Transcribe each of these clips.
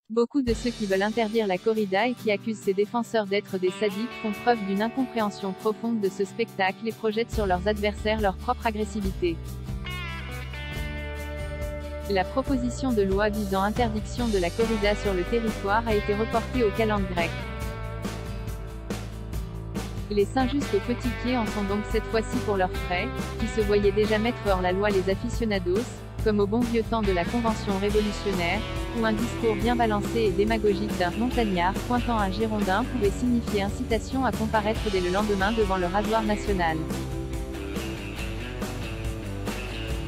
Beaucoup de ceux qui veulent interdire la corrida et qui accusent ses défenseurs d'être des sadiques font preuve d'une incompréhension profonde de ce spectacle et projettent sur leurs adversaires leur propre agressivité. La proposition de loi visant interdiction de la corrida sur le territoire a été reportée au calende grec. Les Saint-Just au petit pied en sont donc cette fois-ci pour leurs frais, qui se voyaient déjà mettre hors la loi les aficionados, comme au bon vieux temps de la Convention révolutionnaire, où un discours bien balancé et démagogique d'un montagnard pointant un girondin pouvait signifier incitation à comparaître dès le lendemain devant le rasoir national.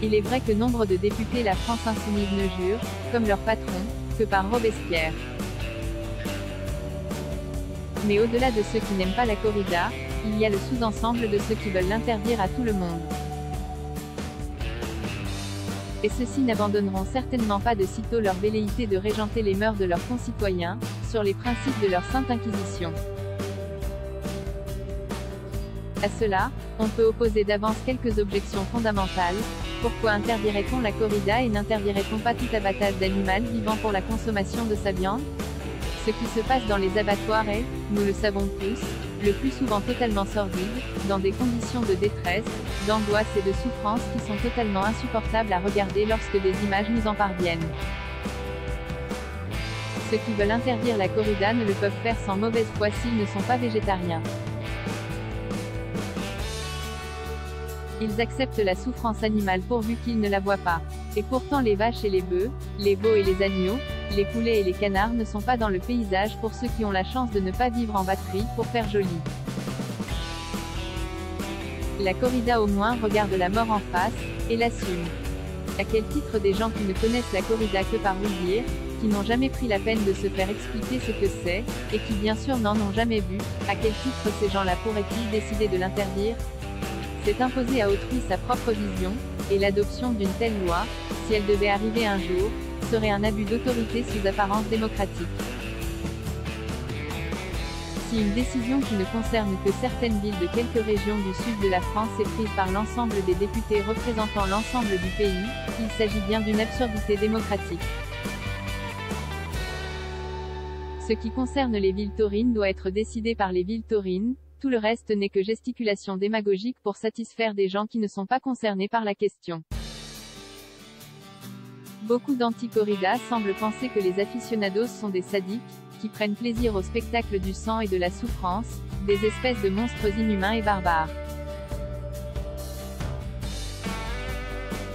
Il est vrai que nombre de députés La France Insoumise ne jurent, comme leur patron, que par Robespierre. Mais au-delà de ceux qui n'aiment pas la corrida, il y a le sous-ensemble de ceux qui veulent l'interdire à tout le monde. Et ceux-ci n'abandonneront certainement pas de sitôt leur velléité de régenter les mœurs de leurs concitoyens, sur les principes de leur sainte inquisition. À cela, on peut opposer d'avance quelques objections fondamentales. Pourquoi interdirait-on la corrida et n'interdirait-on pas tout abattage d'animal vivant pour la consommation de sa viande? Ce qui se passe dans les abattoirs est, nous le savons tous, le plus souvent totalement sordide, dans des conditions de détresse, d'angoisse et de souffrance qui sont totalement insupportables à regarder lorsque des images nous en parviennent. Ceux qui veulent interdire la corrida ne le peuvent faire sans mauvaise foi s'ils ne sont pas végétariens. Ils acceptent la souffrance animale pourvu qu'ils ne la voient pas. Et pourtant les vaches et les bœufs, les veaux et les agneaux, les poulets et les canards ne sont pas dans le paysage pour ceux qui ont la chance de ne pas vivre en batterie, pour faire joli. La corrida au moins regarde la mort en face, et l'assume. À quel titre des gens qui ne connaissent la corrida que par ouï-dire, qui n'ont jamais pris la peine de se faire expliquer ce que c'est, et qui bien sûr n'en ont jamais vu, à quel titre ces gens-là pourraient-ils décider de l'interdire? C'est imposer à autrui sa propre vision, et l'adoption d'une telle loi, si elle devait arriver un jour, serait un abus d'autorité sous apparence démocratique. Si une décision qui ne concerne que certaines villes de quelques régions du sud de la France est prise par l'ensemble des députés représentant l'ensemble du pays, il s'agit bien d'une absurdité démocratique. Ce qui concerne les villes taurines doit être décidé par les villes taurines, tout le reste n'est que gesticulation démagogique pour satisfaire des gens qui ne sont pas concernés par la question. Beaucoup d'anti-corridas semblent penser que les aficionados sont des sadiques, qui prennent plaisir au spectacle du sang et de la souffrance, des espèces de monstres inhumains et barbares.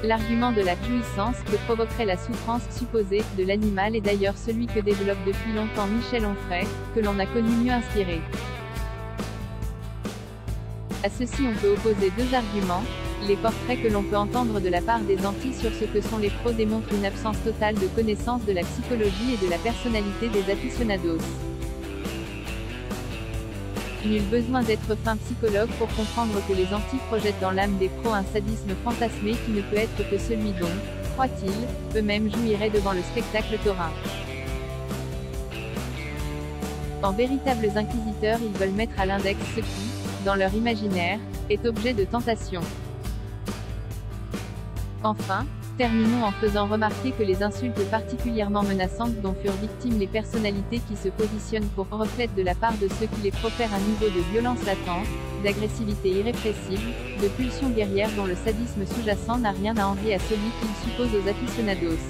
L'argument de la jouissance que provoquerait la souffrance supposée de l'animal est d'ailleurs celui que développe depuis longtemps Michel Onfray, que l'on a connu mieux inspiré. À ceci on peut opposer deux arguments. Les portraits que l'on peut entendre de la part des antis sur ce que sont les pros démontrent une absence totale de connaissance de la psychologie et de la personnalité des aficionados. Nul besoin d'être fin psychologue pour comprendre que les antis projettent dans l'âme des pros un sadisme fantasmé qui ne peut être que celui dont, croient-ils, eux-mêmes jouiraient devant le spectacle taurin. En véritables inquisiteurs, ils veulent mettre à l'index ce qui, dans leur imaginaire, est objet de tentation. Enfin, terminons en faisant remarquer que les insultes particulièrement menaçantes dont furent victimes les personnalités qui se positionnent pour reflètent de la part de ceux qui les profèrent un niveau de violence latente, d'agressivité irrépressible, de pulsion guerrière dont le sadisme sous-jacent n'a rien à envier à celui qu'ils supposent aux aficionados.